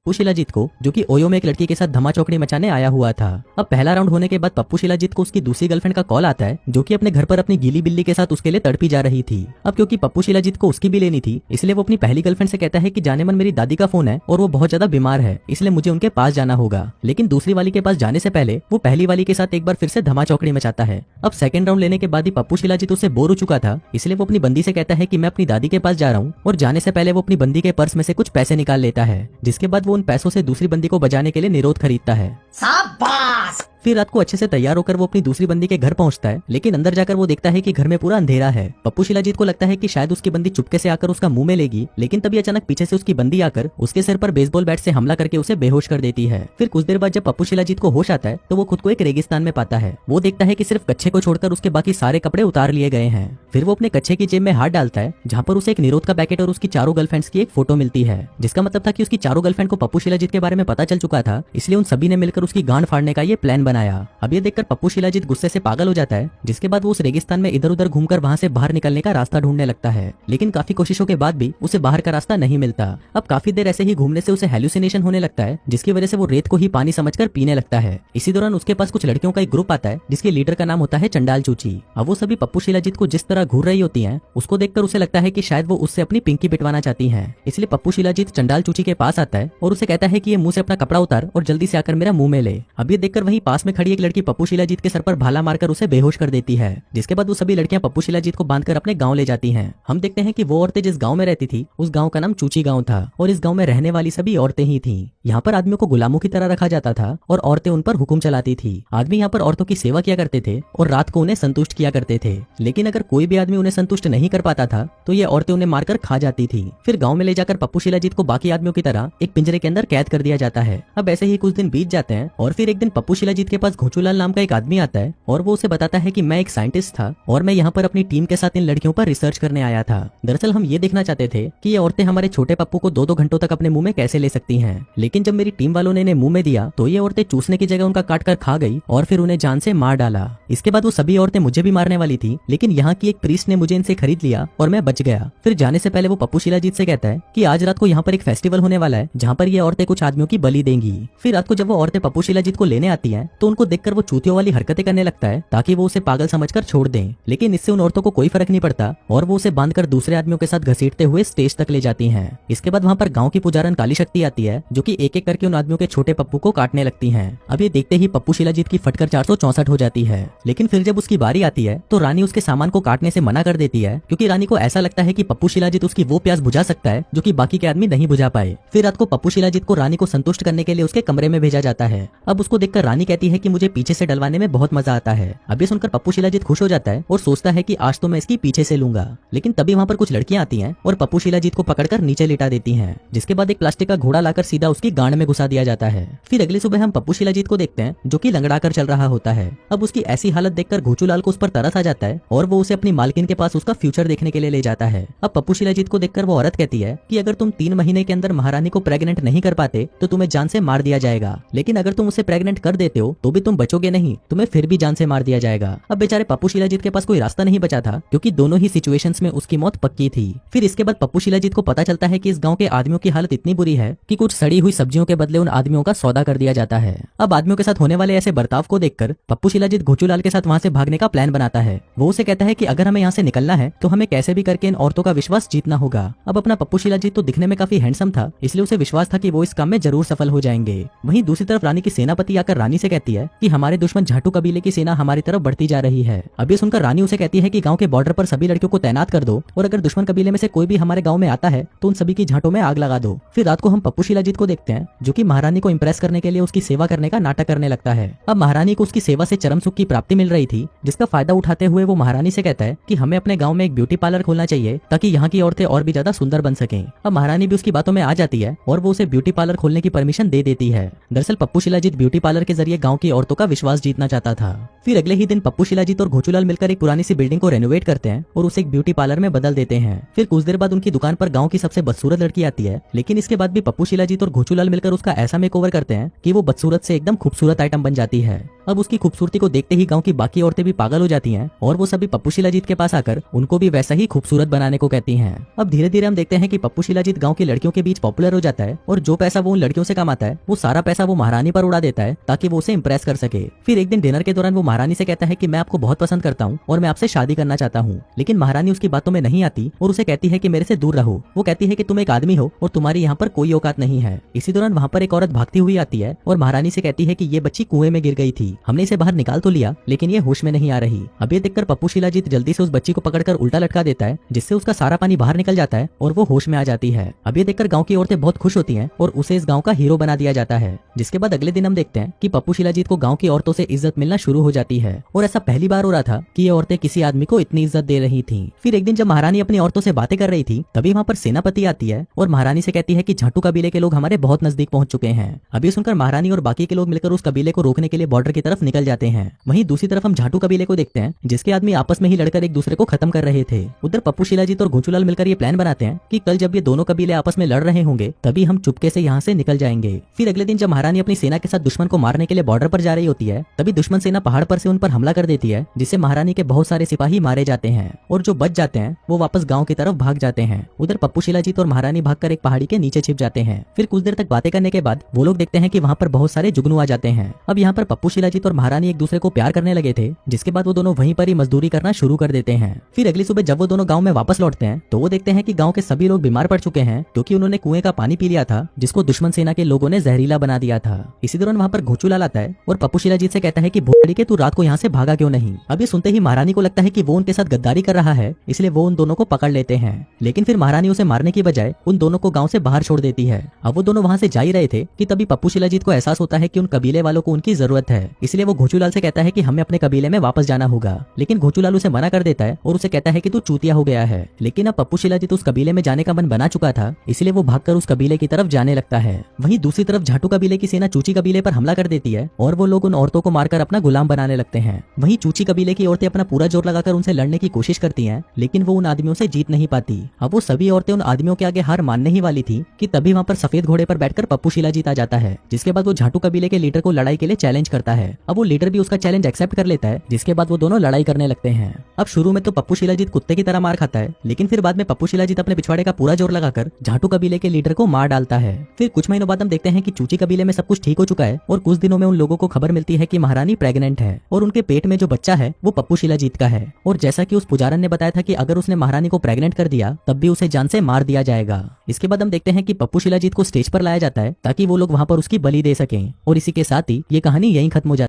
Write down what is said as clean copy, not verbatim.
पप्पू शिलाजीत को, जो कि ओयो में एक लड़की के साथ धमा चौकड़ी मचाने आया हुआ था। अब पहला राउंड होने के बाद पप्पू शिलाजीत को उसकी दूसरी गर्लफ्रेंड का कॉल आता है, जो कि अपने घर पर अपनी गीली बिल्ली के साथ उसके लिए तड़पी जा रही थी। अब क्योंकि पप्पू शिलाजीत को उसकी भी लेनी थी, इसलिए वो अपनी पहली गर्लफ्रेंड से कहता है कि जाने मन मेरी दादी का फोन है और वो बहुत ज्यादा बीमार है, इसलिए मुझे उनके पास जाना होगा। लेकिन दूसरी वाली के पास जाने से पहले वो पहली वाली के साथ एक बार फिर से धमा चौकड़ी मचाता है। अब सेकंड राउंड लेने के बाद ही पप्पू शिलाजीत उससे बोर हो चुका था, इसलिए वो अपनी बंदी से कहता है कि मैं अपनी दादी के पास जा रहा हूँ, और जाने से पहले वो अपनी बंदी के पर्स में से कुछ पैसे निकाल लेता है, जिसके बाद वो उन पैसों से दूसरी बंदी को बजाने के लिए निरोध खरीदता है। शाबाश। फिर रात को अच्छे से तैयार होकर वो अपनी दूसरी बंदी के घर पहुंचता है, लेकिन अंदर जाकर वो देखता है कि घर में पूरा अंधेरा है। पप्पू शिलाजीत को लगता है कि शायद उसकी बंदी चुपके से आकर उसका मुंह में लेगी, लेकिन तभी अचानक पीछे से उसकी बंदी आकर उसके सिर पर बेसबॉल बैट से हमला करके उसे बेहोश कर देती है। फिर कुछ देर बाद जब पप्पू शिलाजीत को होश आता है तो वो खुद को एक रेगिस्तान में पाता है। वो देखता है कि सिर्फ कच्छे को छोड़कर उसके बाकी सारे कपड़े उतार लिए गए हैं। फिर वो अपने कच्छे की जेब में हाथ डालता है, जहाँ पर उसे एक निरोध का पैकेट और उसकी चारों गर्लफ्रेंड्स की एक फोटो मिलती है, जिसका मतलब था कि उसकी चारों गर्लफ्रेंड को पप्पू शिलाजीत के बारे में पता चल चुका था, इसलिए उन सभी ने मिलकर उसकी गांड फाड़ने का ये प्लान बनाया। अब ये देखकर पप्पू शिलाजीत गुस्से से पागल हो जाता है, जिसके बाद वो उस रेगिस्तान में इधर उधर घूमकर वहाँ से बाहर निकलने का रास्ता ढूंढने लगता है, लेकिन काफी कोशिशों के बाद भी उसे बाहर का रास्ता नहीं मिलता। अब काफी देर ऐसे ही घूमने से उसे हेलुसिनेशन होने लगता है, जिसकी वजह से वो रेत को ही पानी समझकर पीने लगता है। इसी दौरान उसके पास कुछ लड़कियों का एक ग्रुप आता है, जिसके लीडर का नाम होता है चंडाल चूची। अब वो सभी पप्पू शिलाजीत को जिस तरह घूर रही होती हैं, उसको देखकर उसे लगता है कि शायद वो उससे अपनी पिंकी पिटवाना चाहती हैं। इसलिए पप्पू शिलाजीत चंडाल चूची के पास आता है और उसे कहता है कि ये मुंह से अपना कपड़ा उतार और जल्दी से आकर मेरा मुंह में ले। अब ये देखकर वहीं पास में खड़ी एक लड़की पप्पू शिलाजीत के सर पर भाला मारकर उसे बेहोश कर देती है, जिसके बाद वो सभी लड़कियां पप्पू शिलाजीत को बांधकर अपने गांव ले जाती हैं। हम देखते हैं कि वो औरतें जिस गांव में रहती थी उस गांव का नाम चूची गांव था, और इस गांव में रहने वाली सभी औरतें ही थीं। यहाँ पर आदमियों को गुलामों की तरह रखा जाता था और औरतें उन पर हुक्म चलाती थी। आदमी यहाँ पर औरतों की सेवा किया करते थे और रात को उन्हें संतुष्ट किया करते थे, लेकिन अगर कोई भी आदमी उन्हें संतुष्ट नहीं कर पाता था तो ये औरतें उन्हें मारकर खा जाती थी। फिर गाँव में ले जाकर पप्पू शिलाजीत को बाकी आदमियों की तरह एक पिंजरे के अंदर कैद कर दिया जाता है। अब ऐसे ही कुछ दिन बीत जाते हैं और फिर एक दिन पप्पू शिलाजीत के पास घोचूलाल नाम का एक आदमी आता है और वो उसे बताता है कि मैं एक साइंटिस्ट था और मैं यहाँ पर अपनी टीम के साथ इन लड़कियों पर रिसर्च करने आया था। दरअसल हम ये देखना चाहते थे कि ये औरतें हमारे छोटे पप्पू को 2-2 घंटों तक अपने मुंह में कैसे ले सकती हैं, लेकिन जब मेरी टीम वालों ने इन्हें मुंह में दिया तो ये औरतें चूसने की जगह उनका काट कर खा गई और फिर उन्हें जान से मार डाला। इसके बाद वो सभी औरतें मुझे भी मारने वाली थी, लेकिन यहाँ की एक प्रीस्ट ने मुझे इनसे खरीद लिया और मैं बच गया। फिर जाने से पहले वो पप्पू शिलाजीत से कहता है कि आज रात को यहाँ पर एक फेस्टिवल होने वाला है, जहाँ पर ये औरतें कुछ आदमियों की बलि देंगी। फिर रात को जब वो औरतें पप्पू शिलाजीत को लेने आती हैं तो उनको देखकर वो चूतियों वाली हरकतें करने लगता है ताकि वो उसे पागल समझकर छोड़ दें, लेकिन इससे उन औरतों को कोई फर्क नहीं पड़ता और वो उसे बांधकर दूसरे आदमियों के साथ घसीटते हुए स्टेज तक ले जाती हैं। इसके बाद वहाँ पर गांव की पुजारन काली शक्ति आती है, जो कि एक एक करके उन आदमियों के छोटे पप्पू को काटने लगती हैं। अब ये देखते ही पप्पू शिलाजीत की फटकर 464 हो जाती है, लेकिन फिर जब उसकी बारी आती है तो रानी उसके सामान को काटने से मना कर देती है, क्योंकि रानी को ऐसा लगता है कि पप्पू शिलाजीत उसकी वो प्यास बुझा सकता है जो कि बाकी के आदमी नहीं बुझा पाए। फिर रात को पप्पू शिलाजीत को रानी को संतुष्ट करने के लिए उसके कमरे में भेजा जाता है। अब उसको देखकर रानी कहती है कि मुझे पीछे से डलवाने में बहुत मजा आता है। अब ये सुनकर पप्पू शिलाजीत खुश हो जाता है और सोचता है कि आज तो मैं इसकी पीछे से लूंगा, लेकिन तभी वहाँ पर कुछ लड़कियां आती हैं और पप्पू शिलाजीत को पकड़कर नीचे लिटा देती हैं, जिसके बाद एक प्लास्टिक का घोड़ा लाकर सीधा उसकी गांड में घुसा दिया जाता है। फिर अगली सुबह हम पप्पू शिलाजीत को देखते हैं जो कि लंगड़ा कर चल रहा होता है। अब उसकी ऐसी हालत देखकर घोचूलाल को उस पर तरस आ जाता है और वो उसे अपनी मालकिन के पास उसका फ्यूचर देखने के लिए ले जाता है। अब पप्पू शिलाजीत को देखकर वो औरत कहती है कि अगर तुम 3 महीने के अंदर महारानी को प्रेग्नेंट नहीं कर पाते तो तुम्हें जान से मार दिया जाएगा, लेकिन अगर तुम उसे प्रेग्नेंट कर देते हो तो भी तुम बचोगे नहीं, तुम्हें फिर भी जान से मार दिया जाएगा। अब बेचारे पप्पू शिलाजीत के पास कोई रास्ता नहीं बचा था, क्योंकि दोनों ही सिचुएशंस में उसकी मौत पक्की थी। फिर इसके बाद पप्पू शिलाजीत को पता चलता है कि इस गांव के आदमियों की हालत इतनी बुरी है कि कुछ सड़ी हुई सब्जियों के बदले उन आदमियों का सौदा कर दिया जाता है। अब आदमियों के साथ होने वाले ऐसे बर्ताव को देखकर पप्पू शिलाजीत घोचूलाल के साथ वहाँ से भागने का प्लान बनाता है। वो उसे कहता है कि अगर हमें यहाँ से निकलना है तो हमें कैसे भी करके इन औरतों का विश्वास जीतना होगा। अब अपना पप्पू शिलाजीत तो दिखने में काफी हैंडसम था, इसलिए उसे विश्वास था कि वो इस काम में जरूर सफल हो जाएंगे। वहीं दूसरी तरफ रानी की सेनापति आकर रानी से कहती है कि हमारे दुश्मन झाटू कबीले की सेना हमारी तरफ बढ़ती जा रही है। अब ये सुनकर रानी उसे कहती है कि गांव के बॉर्डर पर सभी लड़कियों को तैनात कर दो और अगर दुश्मन कबीले में से कोई भी हमारे गांव में आता है तो उन सभी की झांटों में आग लगा दो। फिर रात को हम पप्पू शिलाजीत को देखते हैं जो कि महारानी को इंप्रेस करने के लिए उसकी सेवा करने का नाटक करने लगता है। अब महारानी को उसकी सेवा से चरम सुख की प्राप्ति मिल रही थी, जिसका फायदा उठाते हुए वो महारानी से कहता है कि हमें अपने गाँव में एक ब्यूटी पार्लर खोलना चाहिए ताकि यहाँ की औरतें और भी ज्यादा सुंदर बन सकें। अब महारानी भी उसकी बातों में आ जाती है और वो उसे ब्यूटी पार्लर खोलने की परमिशन दे देती है। दरअसल पप्पू शिलाजीत ब्यूटी पार्लर के जरिए गांव की औरतों का विश्वास जीतना चाहता था। फिर अगले ही दिन पप्पू शिलाजीत और घोचूलाल मिलकर एक पुरानी सी बिल्डिंग को रेनोवेट करते हैं और उसे एक ब्यूटी पार्लर में बदल देते हैं। फिर कुछ देर बाद उनकी दुकान पर गांव की सबसे बदसूरत लड़की आती है, लेकिन इसके बाद भी पप्पू शिलाजीत और घोचूलाल मिलकर उसका ऐसा मेकओवर करते हैं कि वो बदसूरत से एकदम खूबसूरत आइटम बन जाती है। अब उसकी खूबसूरती को देखते ही गांव की बाकी औरतें भी पागल हो जाती हैं और वो सभी पप्पू शिलाजीत के पास आकर उनको भी वैसा ही खूबसूरत बनाने को कहती हैं। अब धीरे धीरे हम देखते हैं कि पप्पू शिलाजीत गांव की लड़कियों के बीच पॉपुलर हो जाता है और जो पैसा वो उन लड़कियों से कमाता है वो सारा पैसा वो महारानी पर उड़ा देता है ताकि वो उसे इम्प्रेस कर सके। फिर एक दिन डिनर के दौरान वो महारानी से कहता है कि मैं आपको बहुत पसंद करता हूँ और मैं आपसे शादी करना चाहता हूँ, लेकिन महारानी उसकी बातों में नहीं आती और उसे कहती है कि मेरे से दूर रहो। वो कहती है कि तुम एक आदमी हो और तुम्हारी यहाँ पर कोई औकात नहीं है। इसी दौरान वहाँ पर एक औरत भागती हुई आती है और महारानी से कहती है कि ये बच्ची कुएं में गिर गई थी, हमने इसे बाहर निकाल तो लिया लेकिन ये होश में नहीं आ रही। अब ये देखकर पप्पू शिलाजीत जल्दी से उस बच्ची को पकड़कर उल्टा लटका देता है जिससे उसका सारा पानी बाहर निकल जाता है और वो होश में आ जाती है। अब ये देखकर गांव की औरतें बहुत खुश होती हैं और उसे इस गांव का हीरो बना दिया जाता है। जिसके बाद अगले दिन हम देखते हैं कि पप्पू शिलाजीत को गांव की औरतों से इज्जत मिलना शुरू हो जाती है और ऐसा पहली बार हो रहा था कि ये औरतें किसी आदमी को इतनी इज्जत दे रही थी। फिर एक दिन जब महारानी अपनी औरतों से बातें कर रही थी तभी वहाँ पर सेनापति आती है और महारानी से कहती है कि झाटू कबीले के लोग हमारे बहुत नजदीक पहुंच चुके हैं। अभी सुनकर महारानी और बाकी के लोग मिलकर उस कबीले को रोकने के लिए बॉर्डर की तरफ निकल जाते हैं। वहीं दूसरी तरफ हम झाटू कबीले को देखते हैं जिसके आदमी आपस में ही लड़कर एक दूसरे को खत्म कर रहे थे। उधर पप्पू शिलाजीत और घोचूलाल मिलकर ये प्लान बनाते हैं कि कल जब ये दोनों कबीले आपस में लड़ रहे होंगे तभी हम चुपके से यहाँ से निकल जाएंगे। फिर अगले दिन जब महारानी अपनी सेना के साथ दुश्मन को मारने के लिए बॉर्डर पर जा रही होती है तभी दुश्मन सेना पहाड़ पर से उन पर हमला कर देती है जिससे महारानी के बहुत सारे सिपाही मारे जाते हैं और जो बच जाते हैं वो वापस गांव की तरफ भाग जाते हैं। उधर पप्पू शिलाजीत और महारानी भागकर एक पहाड़ी के नीचे छिप जाते हैं। फिर कुछ देर तक बातें करने के बाद वो लोग देखते हैं कि वहाँ पर बहुत सारे जुगनू आ जाते हैं। अब यहाँ पर पप्पू शिलाजीत और महारानी एक दूसरे को प्यार करने लगे थे जिसके बाद वो दोनों वहीं पर ही मजदूरी करना शुरू कर देते हैं। फिर अगली सुबह जब वो दोनों गाँव में वापस लौटते हैं तो वो देखते हैं कि गाँव के सभी लोग बीमार पड़ चुके हैं क्योंकि उन्होंने कुएं का पानी पी लिया था जिसको दुश्मन सेना के लोगों ने जहरीला बना दिया था। इसी दौरान वहाँ पर घोचूलाल आता है और पप्पू शिलाजीत से कहता है कि भोसड़ी के तू रात को यहाँ से भागा क्यों नहीं। अब ये सुनते ही महारानी को लगता है कि वो उनके साथ गद्दारी कर रहा है इसलिए वो उन दोनों को पकड़ लेते हैं, लेकिन फिर महारानी उसे मारने की बजाय उन दोनों को गांव से बाहर छोड़ देती है। अब वो दोनों वहां से जा ही रहे थे कि तभी पप्पू शिलाजीत को एहसास होता है कि उन कबीले वालों को उनकी जरूरत है, इसलिए वो घोचूलाल से कहता है कि हमें अपने कबीले में वापस जाना होगा। लेकिन घोचूलाल उसे मना कर देता है और उसे कहता है कि तू चूतिया हो गया है। लेकिन अब पप्पू शिलाजीत उस कबीले में जाने का मन बना चुका था इसलिए वो भागकर उस कबीले की तरफ जाने लगता है। वहीं दूसरी तरफ झाटू कबीले की सेना चूची कबीले पर हमला कर देती है और वो लोग उन औरतों को मारकर अपना गुलाम बनाने लगते हैं। वहीं चूची कबीले की औरतें अपना पूरा जोर लगाकर उनसे लड़ने की कोशिश करती हैं लेकिन वो उन आदमियों से जीत नहीं पाती। अब वो सभी औरतें उन आदमियों के आगे हार मानने ही वाली थी कि तभी वहाँ पर सफेद घोड़े पर बैठकर पप्पू शिलाजीत आ जाता है, जिसके बाद वो झाटू कबीले के लीडर को लड़ाई के लिए चैलेंज करता है। अब वो लीडर भी उसका चैलेंज एक्सेप्ट कर लेता है जिसके बाद वो दोनों लड़ाई करने लगते हैं। अब शुरू में तो पप्पू शिलाजीत कुत्ते की तरह मार खाता है लेकिन फिर बाद में पप्पू शिलाजीत अपने पिछवाड़े का पूरा जोर लगाकर झाटू कबीले के लीडर को मार डालता है। फिर कुछ महीनों बाद हम देखते हैं कि चूची कबीले में सब कुछ ठीक हो चुका है और कुछ दिनों में उन लोगों को खबर मिलती है कि महारानी प्रेग्नेंट है और उनके पेट में जो बच्चा है वो पप्पू शिलाजीत का है। और जैसा कि उस पुजारन ने बताया था कि अगर उसने महारानी को प्रेग्नेंट कर दिया तब भी उसे जान से मार दिया जाएगा। इसके बाद हम देखते हैं कि पप्पू शिलाजीत को स्टेज पर लाया जाता है ताकि वो लोग वहाँ पर उसकी बलि दे सकें और इसी के साथ ही ये कहानी यहीं खत्म हो जाती है।